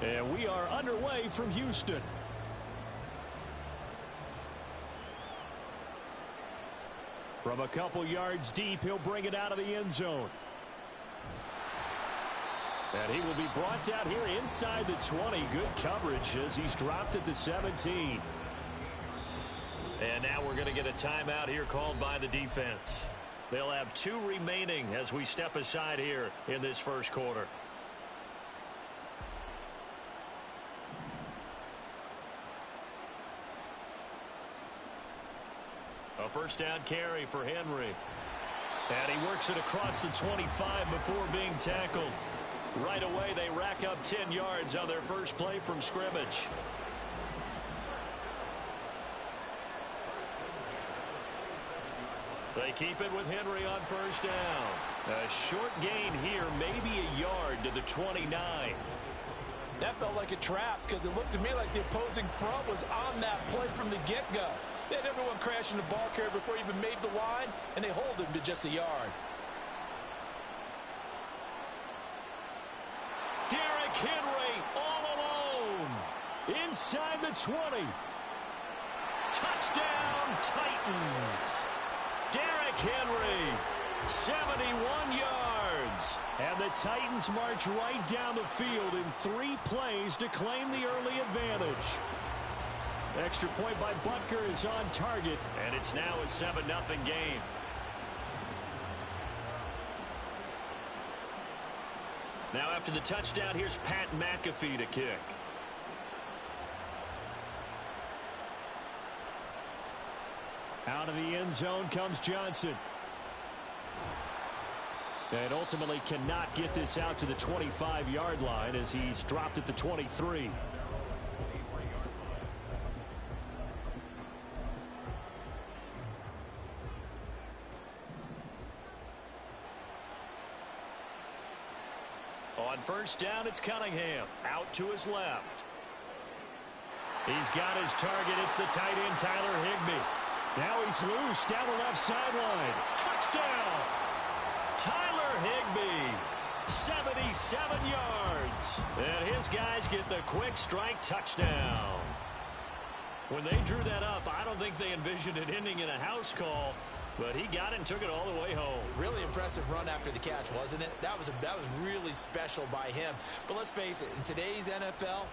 And we are underway from Houston. From a couple yards deep, he'll bring it out of the end zone. And he will be brought down here inside the 20. Good coverage as he's dropped at the 17. And now we're going to get a timeout here called by the defense. They'll have 2 remaining as we step aside here in this first quarter. A first down carry for Henry. And he works it across the 25 before being tackled. Right away, they rack up 10 yards on their first play from scrimmage. They keep it with Henry on first down. A short gain here, maybe a yard to the 29. That felt like a trap because it looked to me like the opposing front was on that play from the get-go. They had everyone crashing the ball carrier before he even made the line, and they hold him to just a yard. Derrick Henry all alone. Inside the 20. Touchdown, Titans. Derrick Henry, 71 yards. And the Titans march right down the field in 3 plays to claim the early advantage. Extra point by Butker is on target. And it's now a 7-0 game. Now after the touchdown, here's Pat McAfee to kick. Out of the end zone comes Johnson. And ultimately cannot get this out to the 25-yard line as he's dropped at the 23. On first down, it's Cunningham. Out to his left. He's got his target. It's the tight end, Tyler Higbee. Now he's loose down the left sideline. Touchdown! Tyler Higbee, 77 yards. And his guys get the quick strike touchdown. When they drew that up, I don't think they envisioned it ending in a house call. But he got it and took it all the way home. Really impressive run after the catch, wasn't it? That was really special by him. But let's face it, in today's NFL,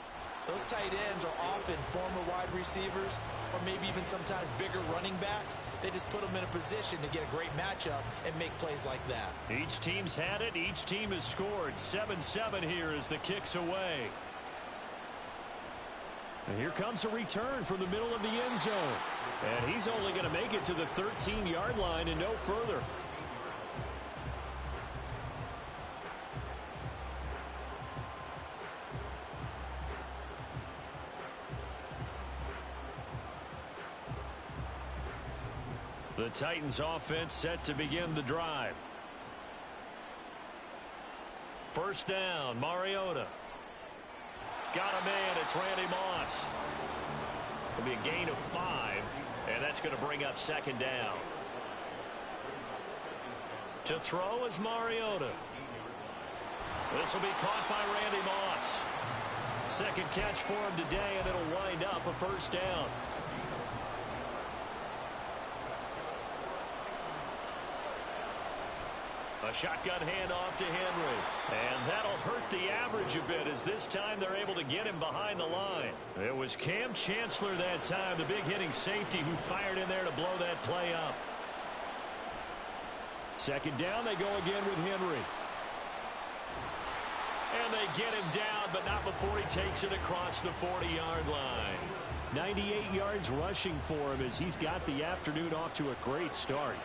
those tight ends are often former wide receivers or maybe even sometimes bigger running backs. They just put them in a position to get a great matchup and make plays like that. Each team's had it. Each team has scored. 7-7 here as the kick's away. And here comes a return from the middle of the end zone. And he's only going to make it to the 13-yard line and no further. The Titans offense set to begin the drive. First down, Mariota. Got a man, it's Randy Moss. It'll be a gain of 5, and that's going to bring up second down. To throw is Mariota. This will be caught by Randy Moss. Second catch for him today, and it'll wind up a first down. A shotgun handoff to Henry. And that'll hurt the average a bit as this time they're able to get him behind the line. It was Cam Chancellor that time, the big hitting safety, who fired in there to blow that play up. Second down, they go again with Henry. And they get him down, but not before he takes it across the 40-yard line. 98 yards rushing for him as he's got the afternoon off to a great start.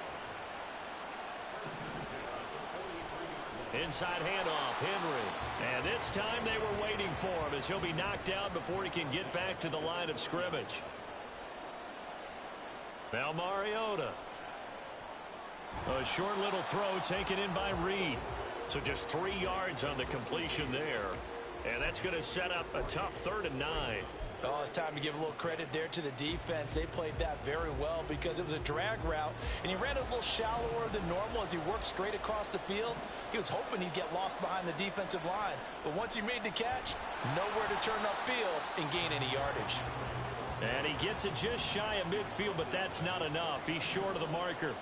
Inside handoff, Henry. And this time they were waiting for him as he'll be knocked down before he can get back to the line of scrimmage. Now Mariota. A short little throw taken in by Reed. So just 3 yards on the completion there. And that's going to set up a tough 3rd and 9. Oh, it's time to give a little credit there to the defense. They played that very well because it was a drag route, and he ran it a little shallower than normal as he worked straight across the field. He was hoping he'd get lost behind the defensive line, but once he made the catch, nowhere to turn upfield and gain any yardage. And he gets it just shy of midfield, but that's not enough. He's short of the marker.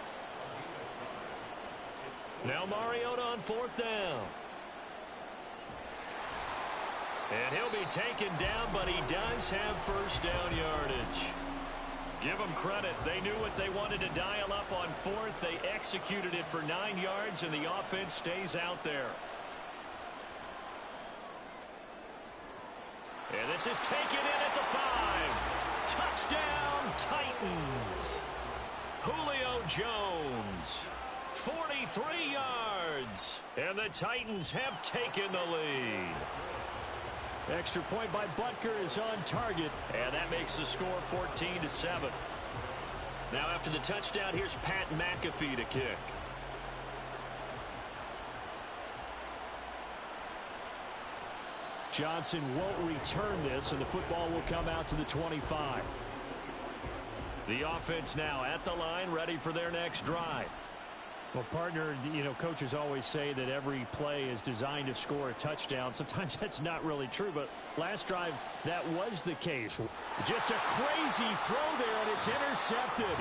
Now Mariota on 4th down. And he'll be taken down, but he does have first down yardage. Give them credit. They knew what they wanted to dial up on 4th. They executed it for 9 yards, and the offense stays out there. And this is taken in at the 5. Touchdown, Titans. Julio Jones, 43 yards. And the Titans have taken the lead. Extra point by Butker is on target, and that makes the score 14-7. Now after the touchdown, here's Pat McAfee to kick. Johnson won't return this, and the football will come out to the 25. The offense now at the line, ready for their next drive. Well, partner, coaches always say that every play is designed to score a touchdown. Sometimes that's not really true, but last drive, that was the case. Just a crazy throw there, and it's intercepted.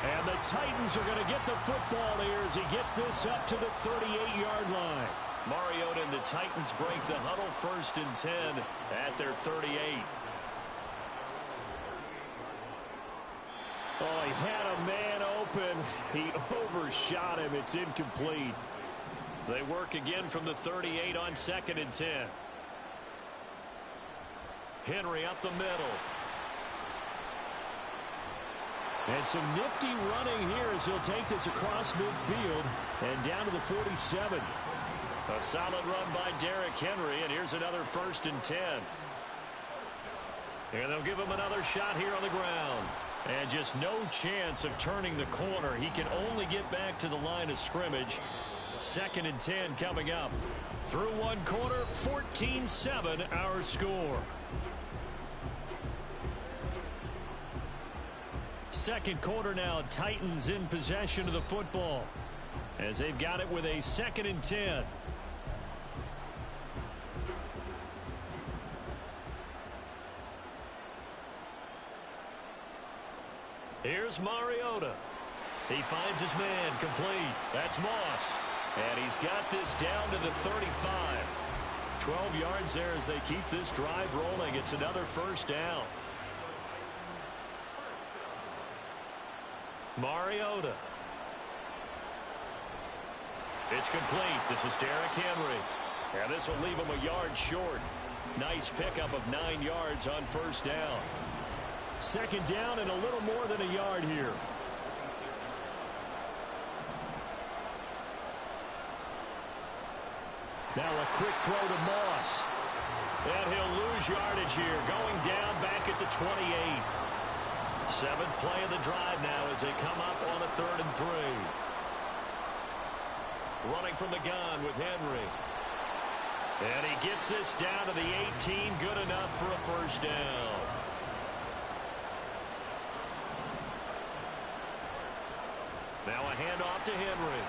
And the Titans are going to get the football here as he gets this up to the 38-yard line. Mariota and the Titans break the huddle 1st and 10 at their 38. Oh, he had a man open. He overshot him. It's incomplete. They work again from the 38 on 2nd and 10. Henry up the middle. And some nifty running here as he'll take this across midfield and down to the 47. A solid run by Derrick Henry, and here's another 1st and 10. And they'll give him another shot here on the ground. And just no chance of turning the corner. He can only get back to the line of scrimmage. 2nd and 10 coming up. Through one quarter, 14-7 our score. Second quarter now, Titans in possession of the football as they've got it with a 2nd and 10. Here's Mariota. He finds his man complete. That's Moss. And he's got this down to the 35. 12 yards there as they keep this drive rolling. It's another 1st down. Mariota. It's complete. This is Derrick Henry. And this will leave him a yard short. Nice pickup of 9 yards on 1st down. 2nd down and a little more than a yard here. Now a quick throw to Moss. And he'll lose yardage here. Going down back at the 28. 7th play of the drive now as they come up on a 3rd and 3. Running from the gun with Henry. And he gets this down to the 18. Good enough for a 1st down. Now a handoff to Henry.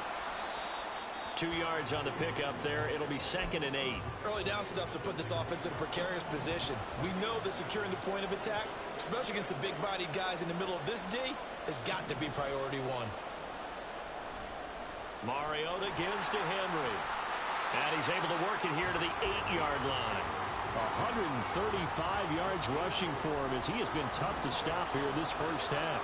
2 yards on the pickup there. It'll be 2nd and 8. Early down stuff to put this offense in a precarious position. We know that securing the point of attack, especially against the big-bodied guys in the middle of this D, has got to be priority 1. Mariota gives to Henry. And he's able to work it here to the 8-yard line. 135 yards rushing for him as he has been tough to stop here this 1st half.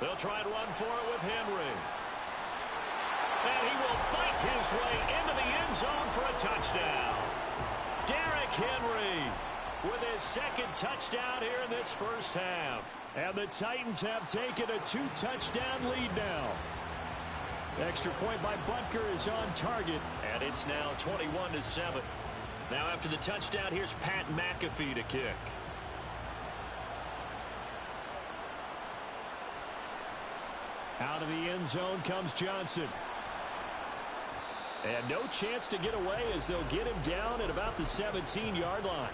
They'll try and run for it with Henry. And he will fight his way into the end zone for a touchdown. Derrick Henry with his 2nd touchdown here in this 1st half. And the Titans have taken a 2-touchdown lead now. Extra point by Butker is on target. And it's now 21-7. Now after the touchdown, here's Pat McAfee to kick. Out of the end zone comes Johnson. And no chance to get away as they'll get him down at about the 17-yard line.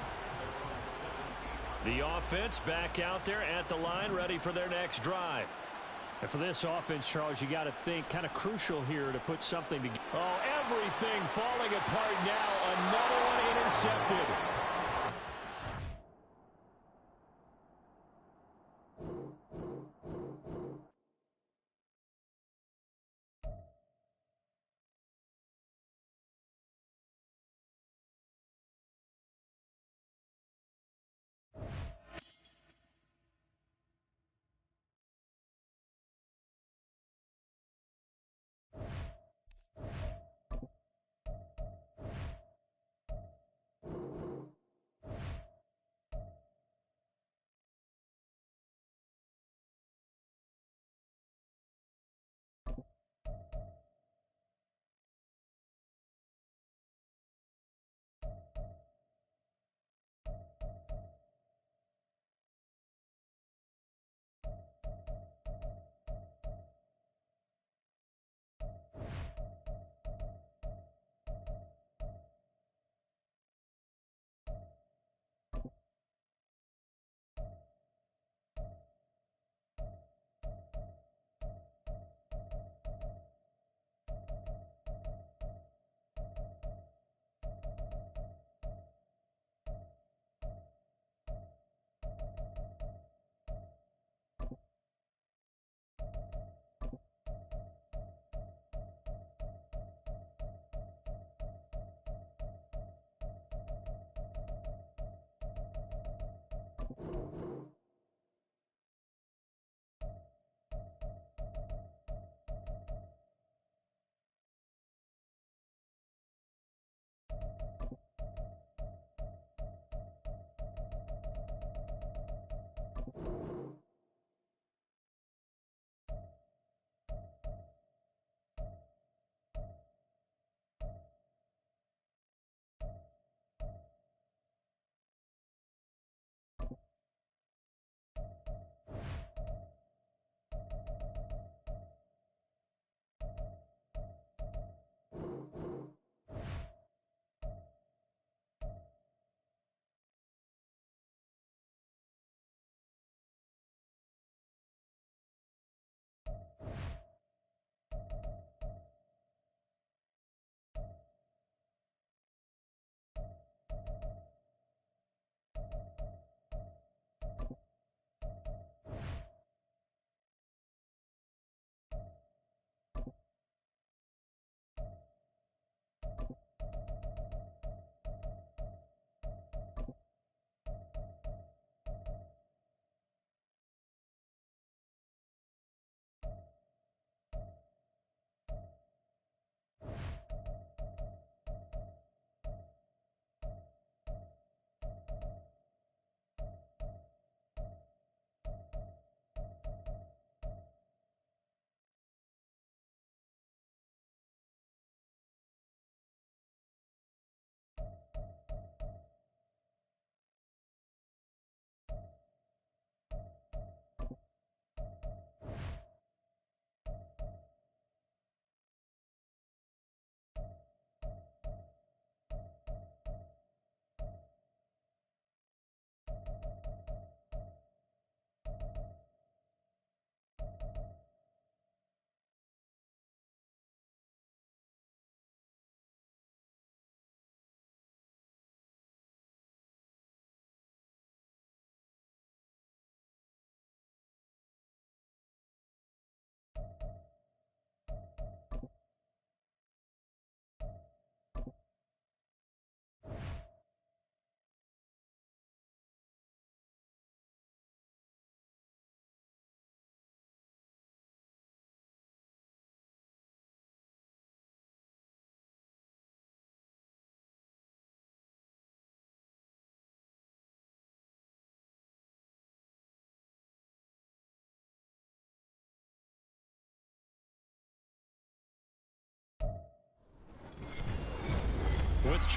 The offense back out there at the line, ready for their next drive. And for this offense, Charles, you got to think kind of crucial here to put something together. Oh, everything falling apart now. Another one intercepted.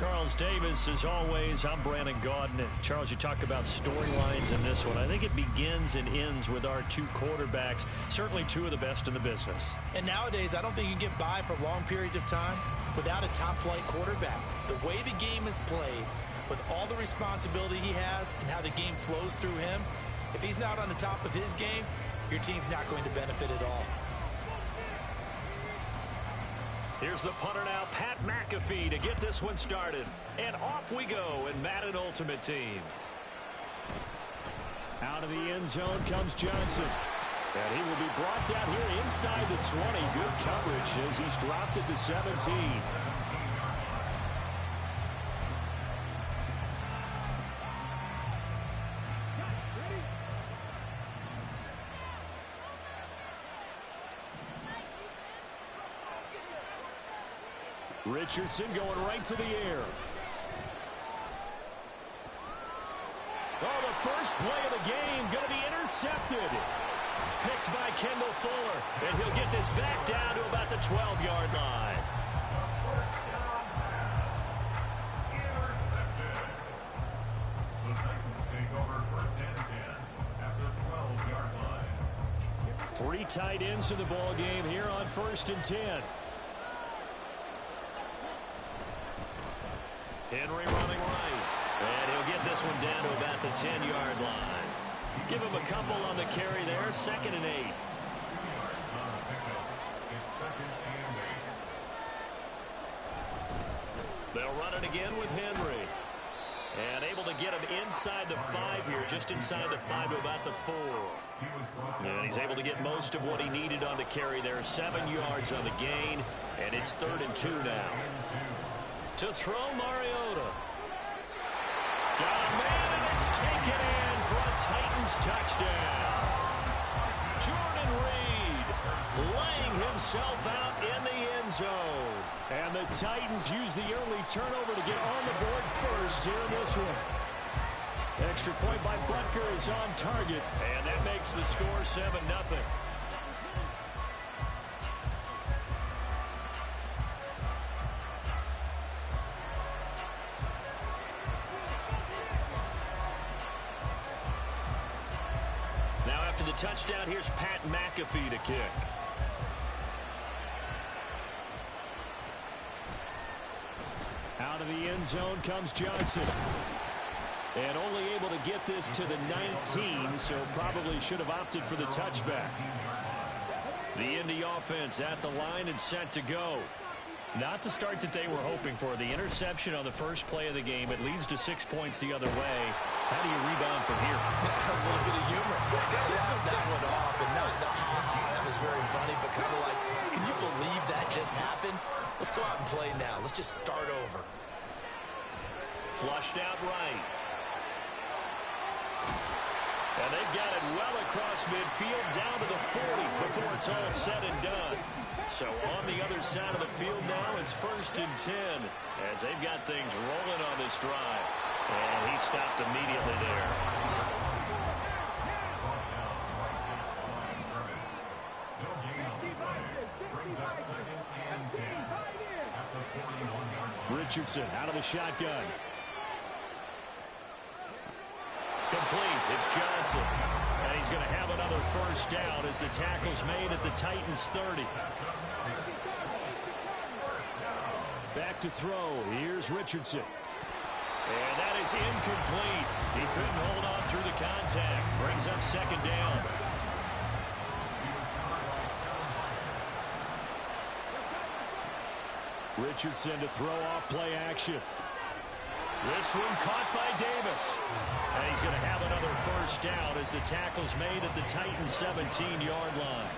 Charles Davis. As always, I'm Brandon Gaudin. Charles, you talk about storylines in this one. I think it begins and ends with our two quarterbacks, certainly two of the best in the business. And nowadays, I don't think you can get by for long periods of time without a top-flight quarterback. The way the game is played, with all the responsibility he has and how the game flows through him, if he's not on the top of his game, your team's not going to benefit at all. Here's the punter now, Pat McAfee, to get this one started. And off we go in Madden Ultimate Team. Out of the end zone comes Johnson. And he will be brought down here inside the 20. Good coverage as he's dropped at the 17. Richardson going right to the air. Oh, the first play of the game going to be intercepted. Picked by Kendall Fuller, and he'll get this back down to about the 12-yard line. Three tight ends in the ball game here on 1st and 10. Henry running right. And he'll get this one down to about the 10-yard line. Give him a couple on the carry there. 2nd and 8. They'll run it again with Henry. And able to get him inside the 5 here, just inside the 5 to about the 4. And he's able to get most of what he needed on the carry there. 7 yards on the gain, and it's 3rd and 2 now. To throw, Mariota. Got a man, and it's taken in for a Titans touchdown. Jordan Reed laying himself out in the end zone. And the Titans use the early turnover to get on the board first here in this one. Extra point by Butker is on target. And that makes the score 7-0. Now after the touchdown, here's Pat McAfee to kick. Out of the end zone comes Johnson. And only able to get this to the 19, so probably should have opted for the touchback. The Indy offense at the line and set to go. Not the start that they were hoping for. The interception on the first play of the game. It leads to 6 points the other way. How do you rebound from here? A little bit of humor. Got to laugh that one off. And not the ha-ha. That was very funny, but kind of like, can you believe that just happened? Let's go out and play now. Let's just start over. Flushed out right. And they've got it well across midfield down to the 40 before it's all said and done. So on the other side of the field now, it's 1st and 10 as they've got things rolling on this drive. And he stopped immediately there. Richardson out of the shotgun. Complete. It's Johnson. And he's going to have another first down as the tackle's made at the Titans 30. Back to throw. Here's Richardson. And that is incomplete. He couldn't hold on through the contact. Brings up 2nd down. Richardson to throw off play action. This one caught by Davis. And he's going to have another first down as the tackle's made at the Titans 17-yard line.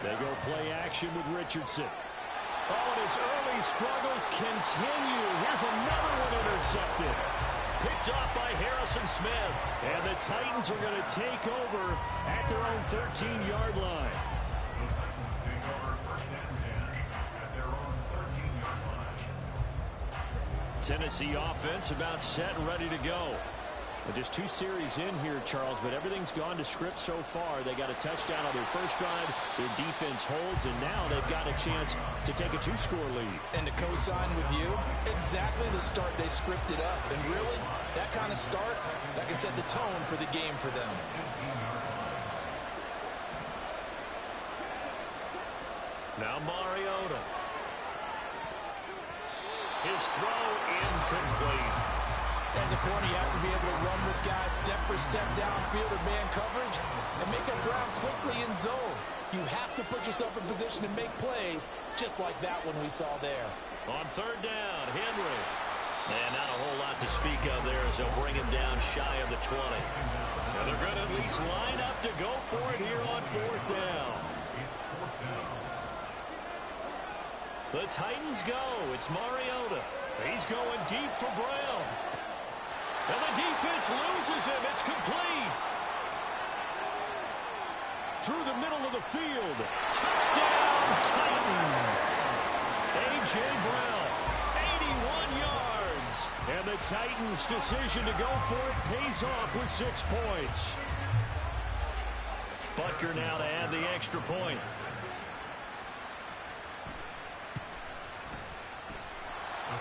They go play action with Richardson. Oh, and his early struggles continue. Here's another one intercepted. Picked off by Harrison Smith. And the Titans are going to take over at their own 13-yard line. Tennessee offense about set and ready to go. Just 2 series in here, Charles, but everything's gone to script so far. They got a touchdown on their first drive. Their defense holds, and now they've got a chance to take a 2-score lead. And to co-sign with you, exactly the start they scripted up. And really, that kind of start, that can set the tone for the game for them. Now Mariota. His throw incomplete. As a corner, you have to be able to run with guys step for step downfield or man coverage and make up ground quickly in zone. You have to put yourself in position to make plays, just like that one we saw there. On 3rd down, Henry. And not a whole lot to speak of there as they'll bring him down shy of the 20. And they're going to at least line up to go for it here on 4th down. The Titans go. It's Mariota. He's going deep for Brown. And the defense loses him. It's complete. Through the middle of the field. Touchdown, Titans. A.J. Brown, 81 yards. And the Titans' decision to go for it pays off with 6 points. Butker now to add the extra point.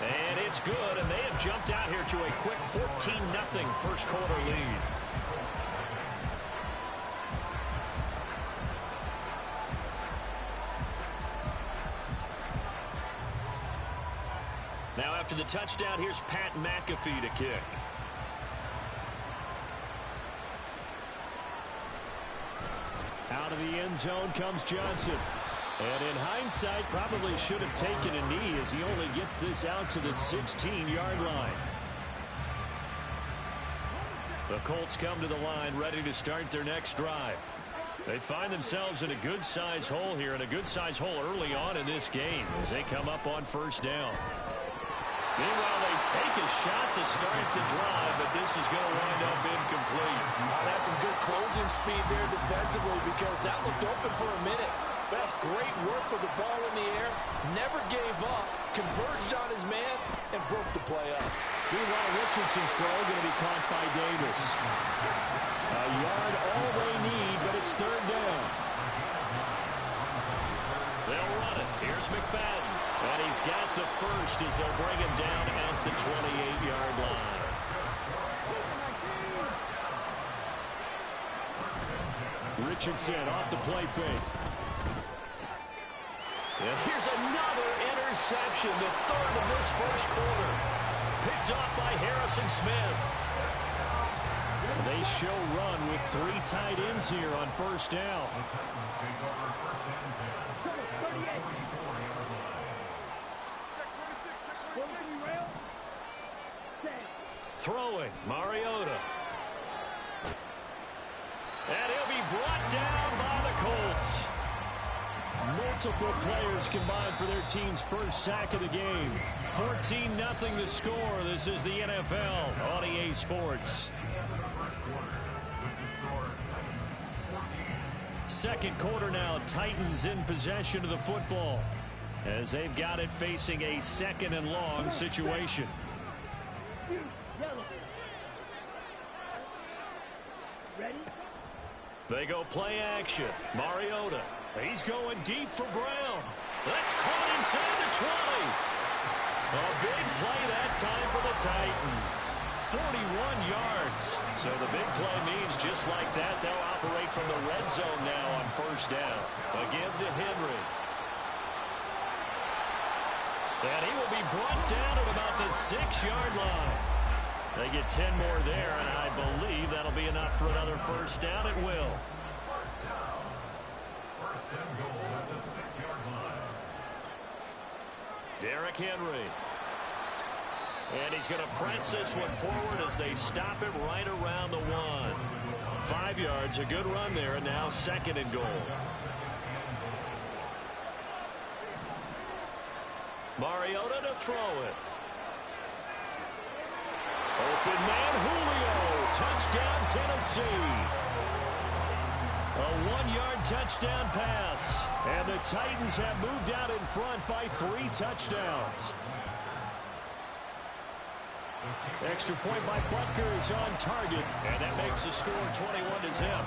And it's good, and they have jumped out here to a quick 14-0 first quarter lead. Now after the touchdown, here's Pat McAfee to kick. Out of the end zone comes Johnson. And in hindsight, probably should have taken a knee as he only gets this out to the 16-yard line. The Colts come to the line ready to start their next drive. They find themselves in a good-sized hole here, and a good-sized hole early on in this game as they come up on 1st down. Meanwhile, they take a shot to start the drive, but this is going to wind up incomplete. That's some good closing speed there defensively because that looked open for a minute. That's great work with the ball in the air. Never gave up, converged on his man, and broke the play up. Meanwhile, Richardson's throw going to be caught by Davis. A yard all they need, but it's 3rd down. They'll run it. Here's McFadden. And he's got the first as they'll bring him down at the 28-yard line. Richardson off the play fake. And here's another interception, the 3rd of this first quarter. Picked off by Harrison Smith. They show run with 3 tight ends here on 1st down. Throwing, Mariota. And he'll be brought down by the Colts. Multiple players combined for their team's first sack of the game. 14-0 the score. This is the NFL on EA Sports. 2nd quarter now. Titans in possession of the football as they've got it facing a 2nd and long situation. They go play action. Mariota. He's going deep for Brown. That's caught inside the 20. A big play that time for the Titans. 41 yards. So the big play means just like that, they'll operate from the red zone now on 1st down. Again to Henry. And he will be brought down at about the 6-yard line. They get 10 more there, and I believe that'll be enough for another 1st down. It will. Derrick Henry. And he's going to press this one forward as they stop him right around the 1. 5 yards, a good run there, and now 2nd and goal. Mariota to throw it. Open man, Julio. Touchdown, Tennessee. A 1-yard touchdown pass. And the Titans have moved out in front by 3 touchdowns. Extra point by Butker is on target, and that makes the score 21-0.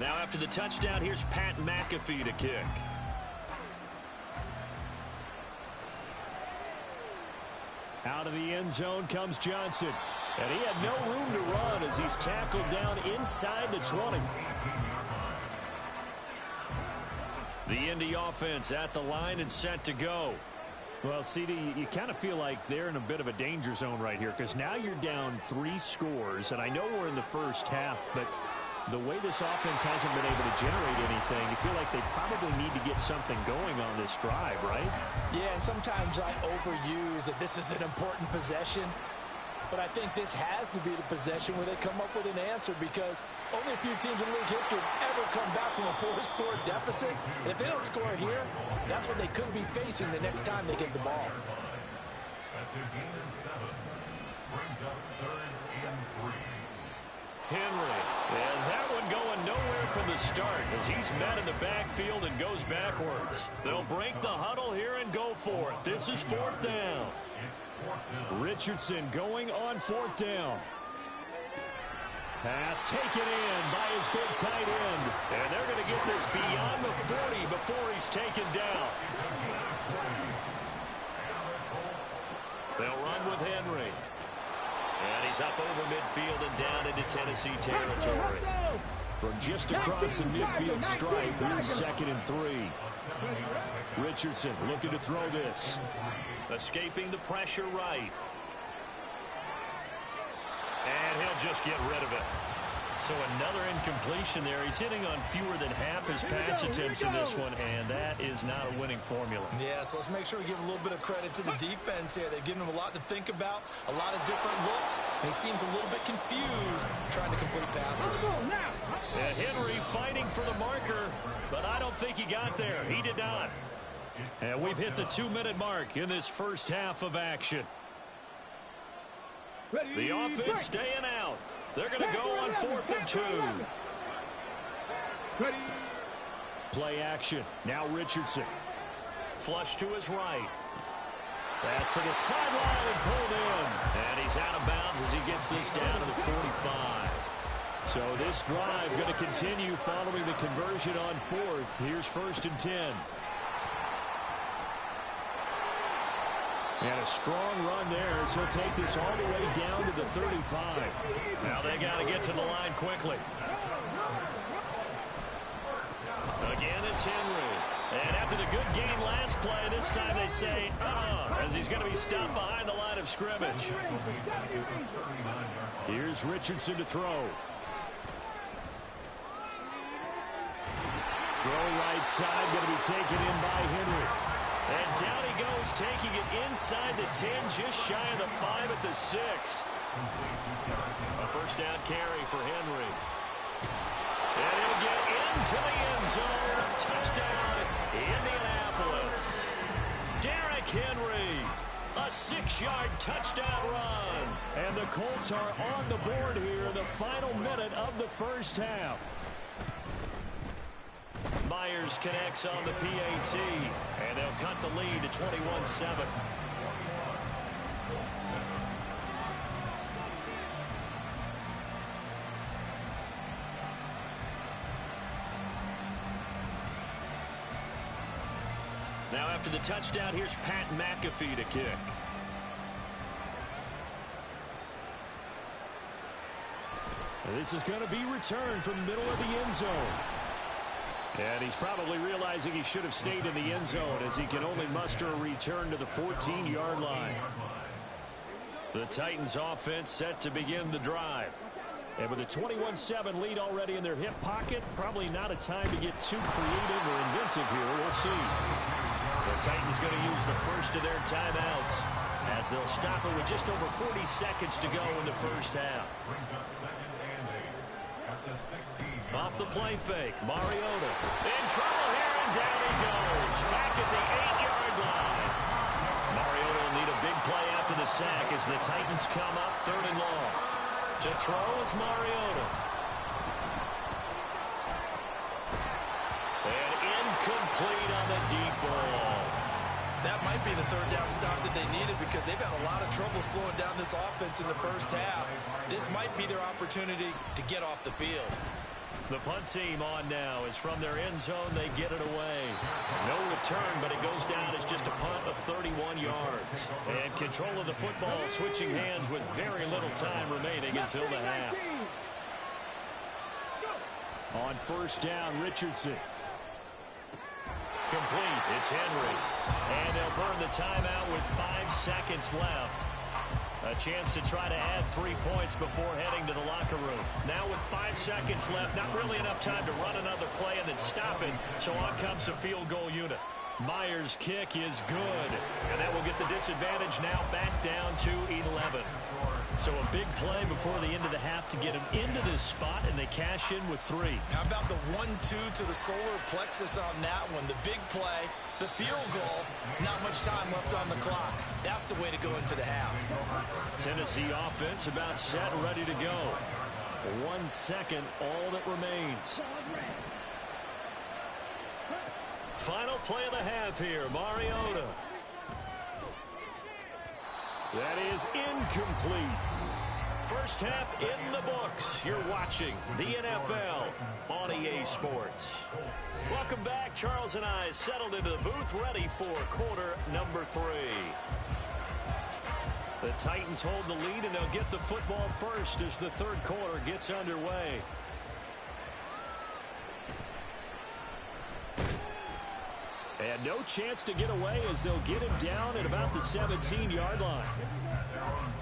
Now after the touchdown, here's Pat McAfee to kick. Out of the end zone comes Johnson. And he had no room to run as he's tackled down inside the 20. The Indy offense at the line and set to go. Well, CD, you kind of feel like they're in a bit of a danger zone right here because now you're down 3 scores. And I know we're in the first half, but the way this offense hasn't been able to generate anything, you feel like they probably need to get something going on this drive, right? Yeah, and sometimes I overuse that this is an important possession. But I think this has to be the possession where they come up with an answer because only a few teams in league history have ever come back from a 4-score deficit. And if they don't score it here, that's what they could be facing the next time they get the ball. That's a gain of 7. Brings up 3rd and 3. Henry, and that one going nowhere from the start as he's met in the backfield and goes backwards. They'll break the huddle here and go for it. This is 4th down. Richardson going on 4th down. Pass taken in by his big tight end. And they're going to get this beyond the 40 before he's taken down. They'll run with Henry. And he's up over midfield and down into Tennessee territory. From just across the midfield stripe, here's 2nd and 3. Richardson looking to throw this. Escaping the pressure right. And he'll just get rid of it. So another incompletion there. He's hitting on fewer than half his pass attempts in this one, and that is not a winning formula. Yeah, so let's make sure we give a little bit of credit to the defense here. They've given him a lot to think about, a lot of different looks, and he seems a little bit confused trying to complete passes. And Henry fighting for the marker, but I don't think he got there. He did not. And we've hit the 2-minute mark in this first half of action. The offense staying out. They're going to go on 4th and 2. Play action. Now Richardson. Flush to his right. Pass to the sideline and pulled in. And he's out of bounds as he gets this down to the 45. So this drive going to continue following the conversion on 4th. Here's 1st and 10. And a strong run there as he'll take this all the way down to the 35. Now they got to get to the line quickly. Again, it's Henry. And after the good gain last play, this time they say, as he's going to be stopped behind the line of scrimmage. Here's Richardson to throw. Throw right side, going to be taken in by Henry. And down he goes, taking it inside the 10, just shy of the 5 at the 6. A first down carry for Henry. And he'll get into the end zone. Touchdown, Indianapolis. Derrick Henry, a 6-yard touchdown run. And the Colts are on the board here in the final minute of the first half. Myers connects on the PAT, and they'll cut the lead to 21-7. Now after the touchdown, here's Pat McAfee to kick. And this is going to be returned from the middle of the end zone. And he's probably realizing he should have stayed in the end zone as he can only muster a return to the 14-yard line. The Titans offense set to begin the drive. And with a 21-7 lead already in their hip pocket, probably not a time to get too creative or inventive here. We'll see. The Titans going to use the first of their timeouts as they'll stop it with just over 40 seconds to go in the first half. Off the play fake, Mariota in trouble here, and down he goes. Back at the 8-yard line. Mariota will need a big play after the sack as as the Titans come up 3rd and long. To throw is Mariota. And incomplete on the deep ball. That might be the 3rd down stop that they needed because they've had a lot of trouble slowing down this offense in the first half. This might be their opportunity to get off the field. The punt team on now is from their end zone. They get it away. No return, but it goes down as just a punt of 31 yards. And control of the football switching hands with very little time remaining until the half. On 1st down, Richardson. Complete. It's Henry. And they'll burn the timeout with 5 seconds left. A chance to try to add 3 points before heading to the locker room. Now with 5 seconds left, not really enough time to run another play and then stop it. So on comes the field goal unit. Myers' kick is good. And that will get the disadvantage now back down to 11. So a big play before the end of the half to get them into this spot, and they cash in with 3. How about the 1-2 to the solar plexus on that one? The big play, the field goal, not much time left on the clock. That's the way to go into the half. Tennessee offense about set, ready to go. 1 second, all that remains. Final play of the half here, Mariota. That is incomplete. First half in the books. You're watching the NFL on EA Sports. Welcome back. Charles and I settled into the booth, ready for quarter number 3. The Titans hold the lead, and they'll get the football first as the 3rd quarter gets underway. And no chance to get away as they'll get him down at about the 17-yard line.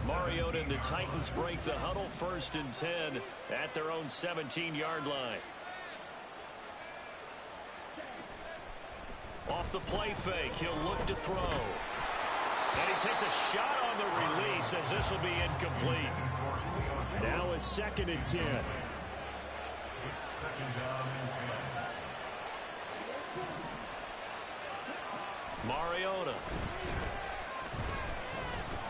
Mariota and the Titans break the huddle, 1st and 10 at their own 17-yard line. Off the play fake, he'll look to throw. And he takes a shot on the release as this will be incomplete. Now a 2nd and 10. Mariota.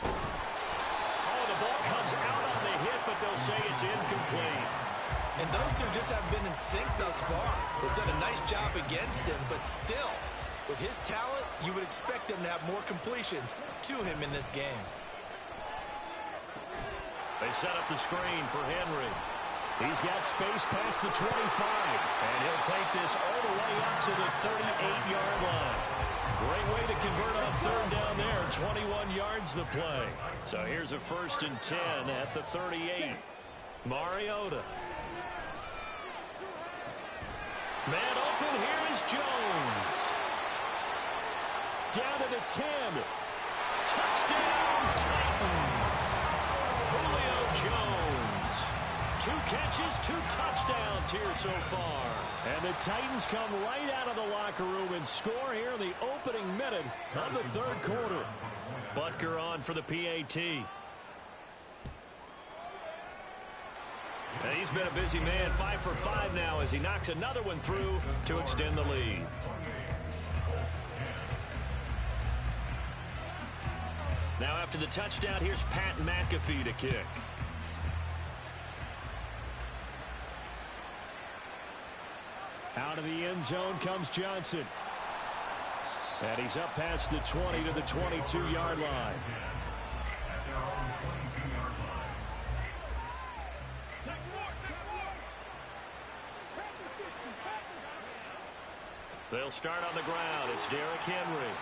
Oh, the ball comes out on the hit, but they'll say it's incomplete. And those two just haven't been in sync thus far. They've done a nice job against him, but still, with his talent, you would expect them to have more completions to him in this game. They set up the screen for Henry. He's got space past the 25, and he'll take this all the way up to the 38-yard line. Great way to convert on 3rd down there. 21 yards the play. So here's a 1st and 10 at the 38. Mariota. Man open. Here is Jones. Down to the 10. Touchdown, Titans. Julio Jones. 2 catches, 2 touchdowns here so far. And the Titans come right out of the locker room and score here in the opening minute of the 3rd quarter. Butker on for the PAT. And he's been a busy man, 5 for 5 now as he knocks another one through to extend the lead. Now after the touchdown, here's Pat McAfee to kick. Out of the end zone comes Johnson. And he's up past the 20 to the 22-yard line. They'll start on the ground. It's Derrick Henry.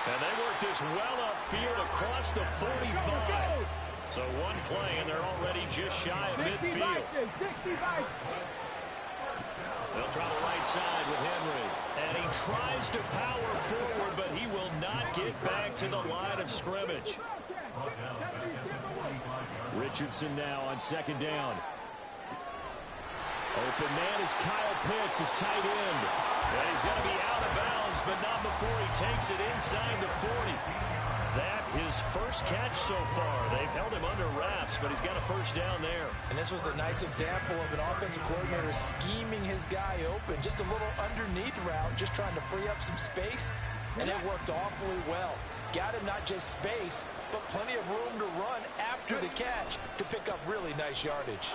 And they work this well upfield across the 45. So one play, and they're already just shy of midfield. They'll try the right side with Henry. And he tries to power forward, but he will not get back to the line of scrimmage. Richardson now on 2nd down. Open man is Kyle Pitts, his tight end. And he's going to be out of bounds, but not before he takes it inside the 40. That his first catch so far. They've held him under wraps, but he's got a 1st down there. And this was a nice example of an offensive coordinator scheming his guy open. Just a little underneath route, just trying to free up some space. and it worked awfully well. Got him not just space, but plenty of room to run after the catch to pick up really nice yardage.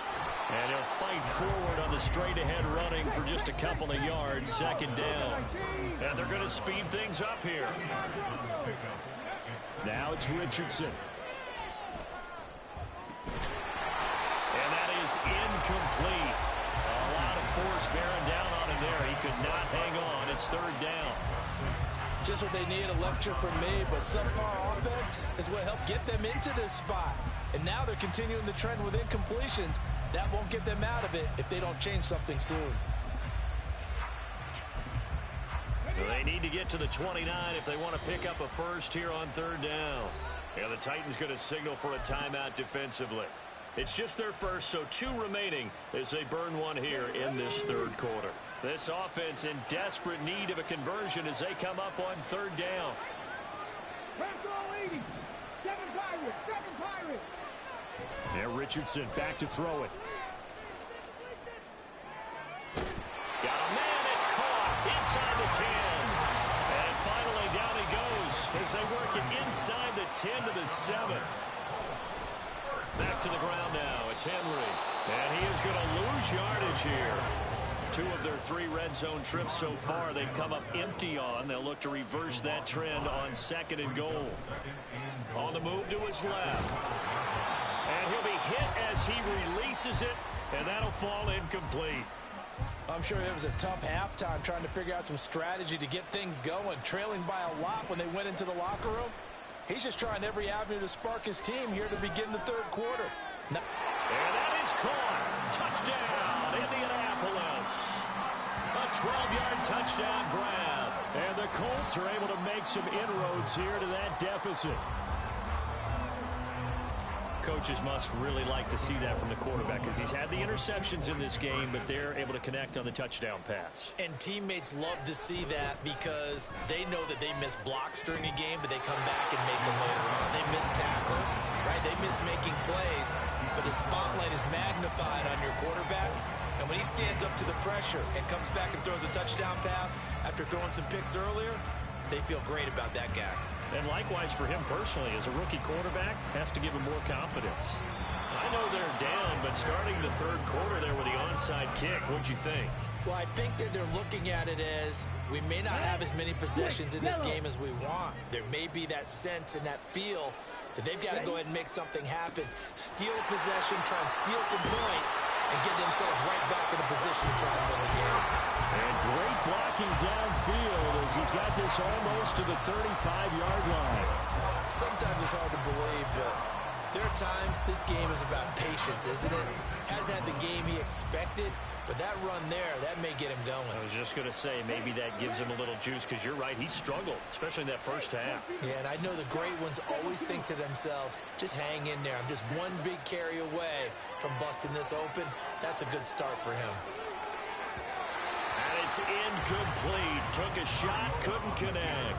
And he'll fight forward on the straight-ahead running for just a couple of yards, second down. And they're going to speed things up here. Now it's Richardson. And that is incomplete. A lot of force bearing down on him there. He could not hang on. It's third down. Just what they need, a lecture from me, but subpar offense is what helped get them into this spot. And now they're continuing the trend with incompletions. That won't get them out of it if they don't change something soon. They need to get to the 29 if they want to pick up a first here on third down. And the Titans going to signal for a timeout defensively. It's just their first, so 2 remaining as they burn one here in this third quarter. This offense in desperate need of a conversion as they come up on third down. Now Richardson back to throw it. Got a man, it's caught inside the 10. And finally down he goes as they work it inside the 10 to the 7. Back to the ground now. It's Henry. And he is going to lose yardage here. 2 of their 3 red zone trips so far they've come up empty on. They'll look to reverse that trend on second and goal. On the move to his left. And he'll be hit as he releases it. And that'll fall incomplete. I'm sure it was a tough halftime trying to figure out some strategy to get things going. Trailing by a lot when they went into the locker room. He's just trying every avenue to spark his team here to begin the third quarter. And that is caught. Touchdown, Indianapolis. A 12-yard touchdown grab. And the Colts are able to make some inroads here to that deficit. Coaches must really like to see that from the quarterback because he's had the interceptions in this game, but they're able to connect on the touchdown pass. And teammates love to see that because they know that they miss blocks during a game, but they come back and make them later on. They miss tackles, right? They miss making plays, but the spotlight is magnified on your quarterback. And when he stands up to the pressure and comes back and throws a touchdown pass after throwing some picks earlier, they feel great about that guy. And likewise for him personally, as a rookie quarterback, has to give him more confidence. I know they're down, but starting the third quarter there with the onside kick, what'd you think? Well, I think that they're looking at it as we may not have as many possessions in this game as we want. There may be that sense and that feel that they've got to go ahead and make something happen. Steal a possession, try and steal some points, and get themselves right back in a position to try and win the game. And great blocking downfield as he's got this almost to the 35-yard line. Sometimes it's hard to believe, but there are times this game is about patience, isn't it? Has had the game he expected, but that run there, that may get him going. I was just going to say, maybe that gives him a little juice because you're right, he struggled, especially in that first half. Yeah, and I know the great ones always think to themselves, just hang in there. I'm just one big carry away from busting this open. That's a good start for him. And it's incomplete. Took a shot, couldn't connect.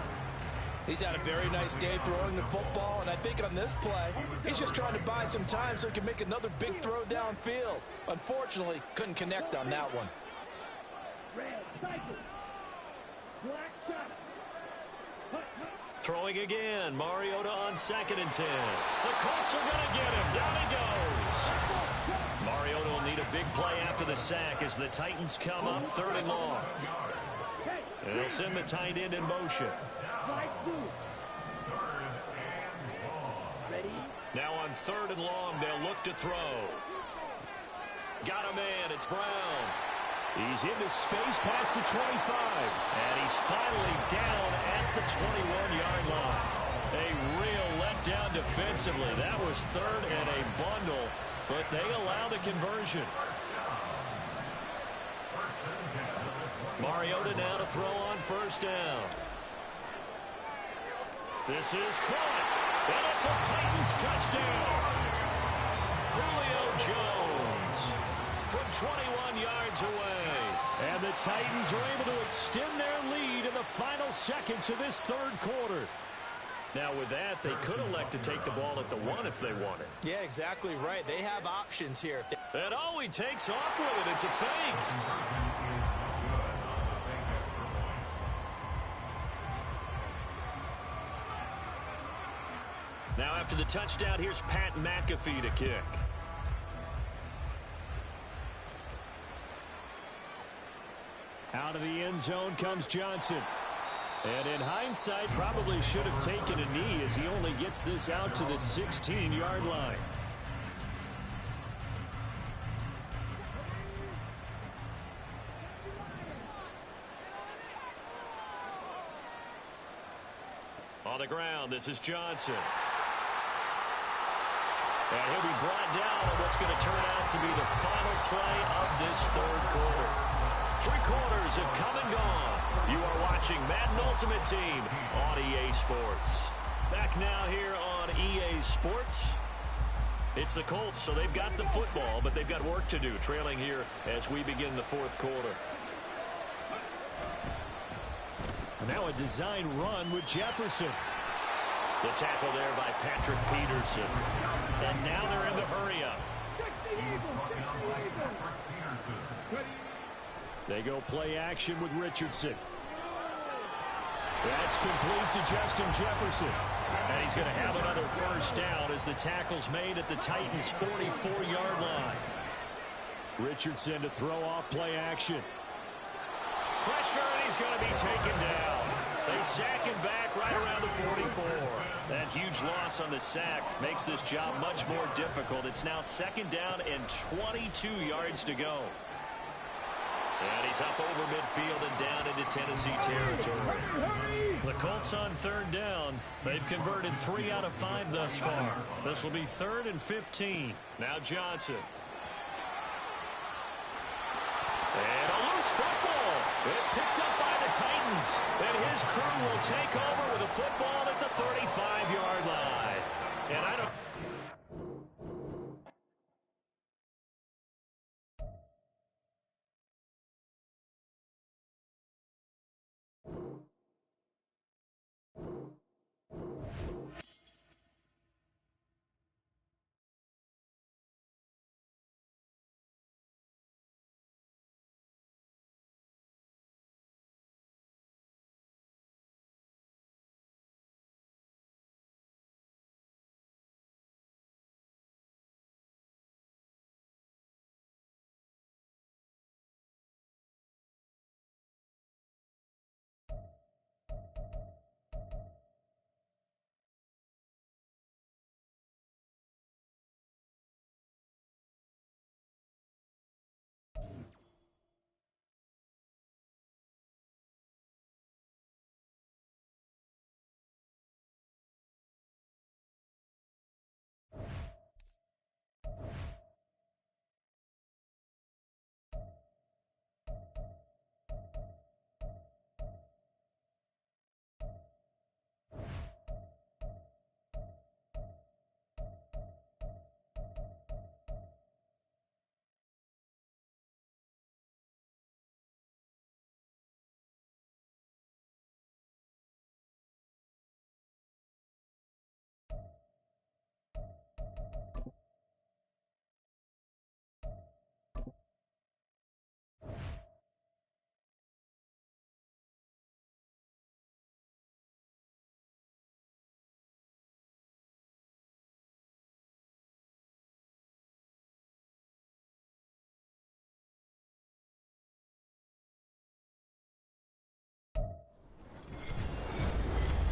He's had a very nice day throwing the football, and I think on this play, he's just trying to buy some time so he can make another big throw downfield. Unfortunately, couldn't connect on that one. Throwing again, Mariota on 2nd and 10. The Colts are going to get him. Down he goes. Mariota will need a big play after the sack as the Titans come up 3rd and long. And they'll send the tight end in motion. Now on 3rd and long, they'll look to throw. Got a man, it's Brown. He's into space past the 25. And he's finally down at the 21-yard line. A real letdown defensively. That was 3rd and a bundle, but they allow the conversion. Mariota now to throw on 1st down. This is caught, and it's a Titans touchdown. Julio Jones from 21 yards away. And the Titans are able to extend their lead in the final seconds of this 3rd quarter. Now with that, they could elect to take the ball at the 1 if they wanted. Yeah, exactly right. They have options here. And oh, he takes off with it. It's a fake. Now after the touchdown, here's Pat McAfee to kick. Out of the end zone comes Johnson. And in hindsight, probably should have taken a knee as he only gets this out to the 16-yard line. On the ground, this is Johnson. And he'll be brought down on what's going to turn out to be the final play of this third quarter. 3 quarters have come and gone. You are watching Madden Ultimate Team on EA Sports. Back now here on EA Sports. It's the Colts, so they've got the football, but they've got work to do, trailing here as we begin the fourth quarter. Now a design run with Jefferson. The tackle there by Patrick Peterson. And now they're in the hurry up. They go play action with Richardson. That's complete to Justin Jefferson. And he's going to have another first down as the tackle's made at the Titans' 44-yard line. Richardson to throw off play action. Pressure, and he's going to be taken down. They sack him back right around the 44. That huge loss on the sack makes this job much more difficult. It's now second down and 22 yards to go. And he's up over midfield and down into Tennessee territory. The Colts on third down. They've converted 3 out of 5 thus far. This will be 3rd and 15. Now Johnson. And a loose football. It's picked up by the Titans. And his crew will take over with a football at the 35-yard line. And I don't...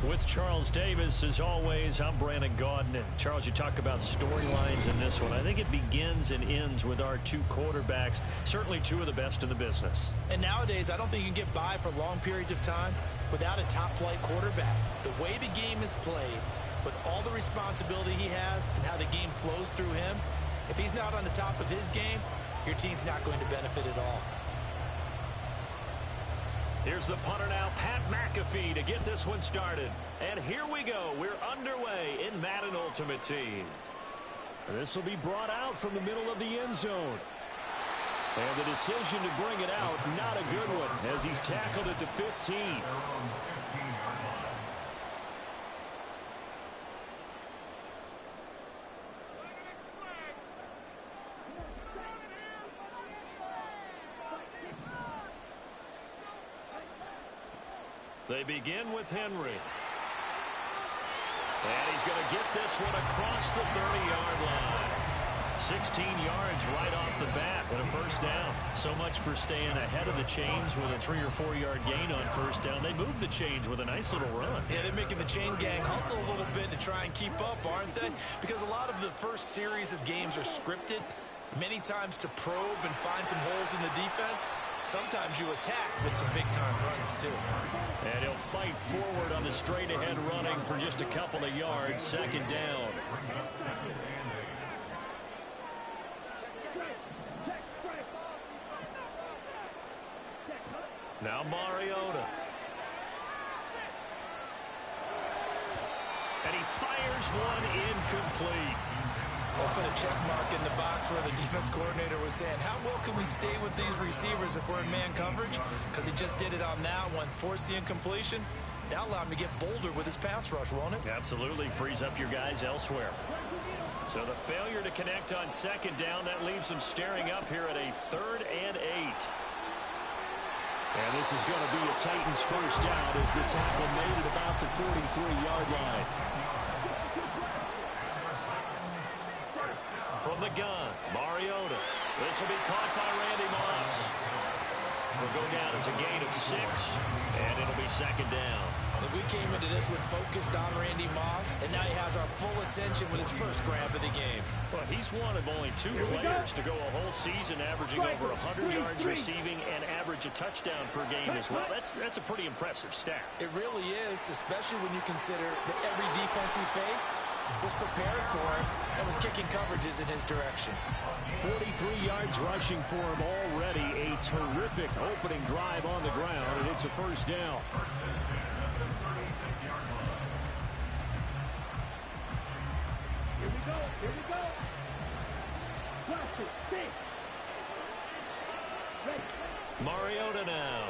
With Charles Davis, as always, I'm Brandon Gaudin. And Charles, you talk about storylines in this one. I think it begins and ends with our 2 quarterbacks, certainly 2 of the best in the business. And nowadays, I don't think you can get by for long periods of time without a top-flight quarterback. The way the game is played, with all the responsibility he has and how the game flows through him, if he's not on the top of his game, your team's not going to benefit at all. Here's the punter now, Pat McAfee, to get this one started. And here we go. We're underway in Madden Ultimate Team. This will be brought out from the middle of the end zone. And the decision to bring it out, not a good one, as he's tackled at the 15. They begin with Henry. And he's going to get this one across the 30-yard line. 16 yards right off the bat and a first down. So much for staying ahead of the chains with a 3 or 4 yard gain on first down. They move the chains with a nice little run. Yeah, they're making the chain gang hustle a little bit to try and keep up, aren't they? Because a lot of the first series of games are scripted, many times to probe and find some holes in the defense. Sometimes you attack with some big-time runs, too. And he'll fight forward on the straight-ahead running for just a couple of yards. Second down. Now Mariota. And he fires one incomplete. They'll put a check mark in the box where the defense coordinator was saying, how well can we stay with these receivers if we're in man coverage? Because he just did it on that one, forced the incompletion. That'll allow him to get bolder with his pass rush, won't it? Absolutely frees up your guys elsewhere. So the failure to connect on second down, that leaves them staring up here at a 3rd and 8. And this is going to be a Titans first down as the tackle made at about the 43-yard line. From the gun, Mariota. This will be caught by Randy Moss. Will go down as a gain of 6, and it'll be second down. If we came into this one focused on Randy Moss, and now he has our full attention with his first grab of the game. Well, he's one of only 2 players to go a whole season averaging over 100 yards receiving and average a touchdown per game as well. That's a pretty impressive stat. It really is, especially when you consider that every defense he faced was prepared for him and was kicking coverages in his direction. 43 yards rushing for him already. A terrific opening drive on the ground, and it's a first down. Here we go. Here we go. Watch it. Stay. Ready. Mariota now.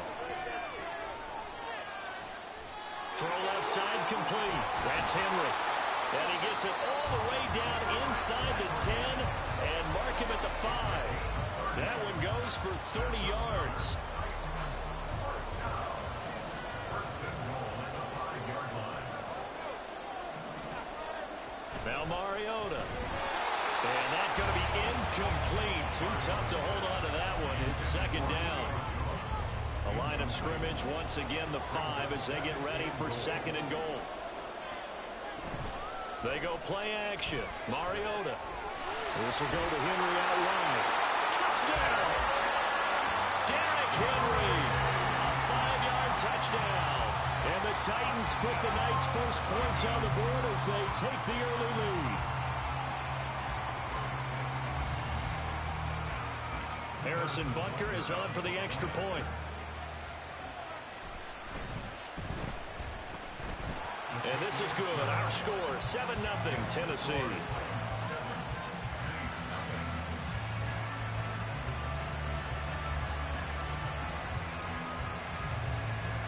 Throw left side complete. That's Henry. And he gets it all the way down inside the 10 and mark him at the 5. That one goes for 30 yards. Now Mariota. And that's going to be incomplete. Too tough to hold on to that one. It's second down. A line of scrimmage once again the 5 as they get ready for second and goal. They go play action. Mariota. This will go to Henry out wide. Touchdown! Derrick Henry. A 5-yard touchdown. And the Titans put the night's first points on the board as they take the early lead. Harrison Bunker is on for the extra point. And this is good. Our score, 7-0 Tennessee.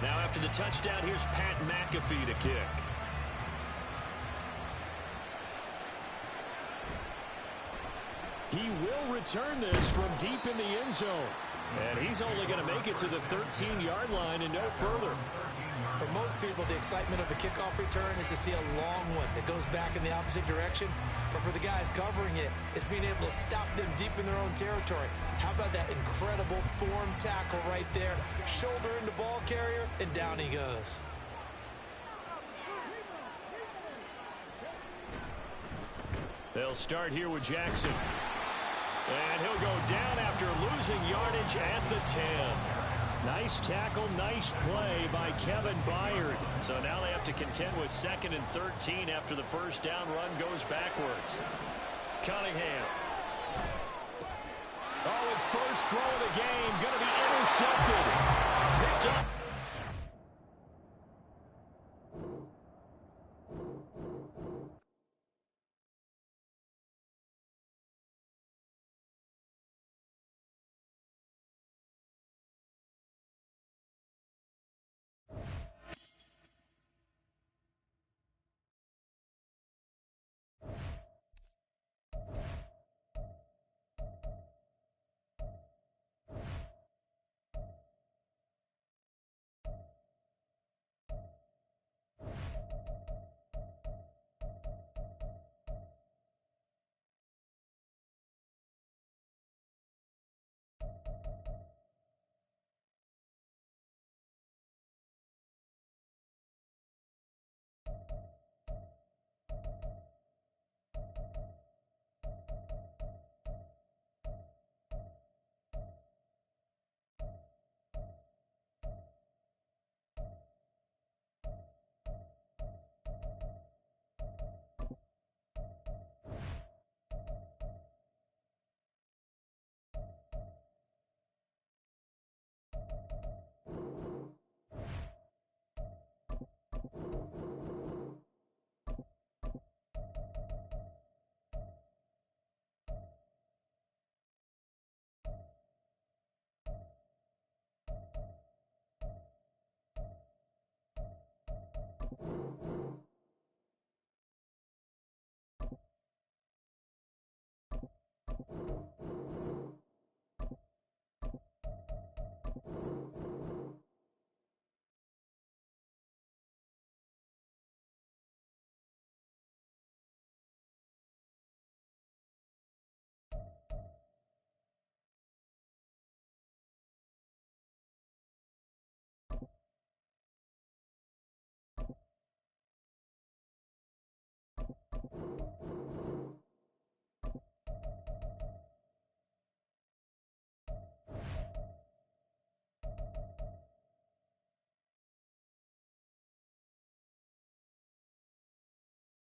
Now after the touchdown, here's Pat McAfee to kick. He will return this from deep in the end zone. And he's only going to make it to the 13-yard line and no further. For most people, the excitement of the kickoff return is to see a long one that goes back in the opposite direction. But for the guys covering it, it's being able to stop them deep in their own territory. How about that incredible form tackle right there? Shoulder into ball carrier, and down he goes. They'll start here with Jackson. And he'll go down after losing yardage at the 10. Nice tackle, nice play by Kevin Byard. So now they have to contend with 2nd and 13 after the first down run goes backwards. Cunningham. Oh, his first throw of the game going to be intercepted. Picked up.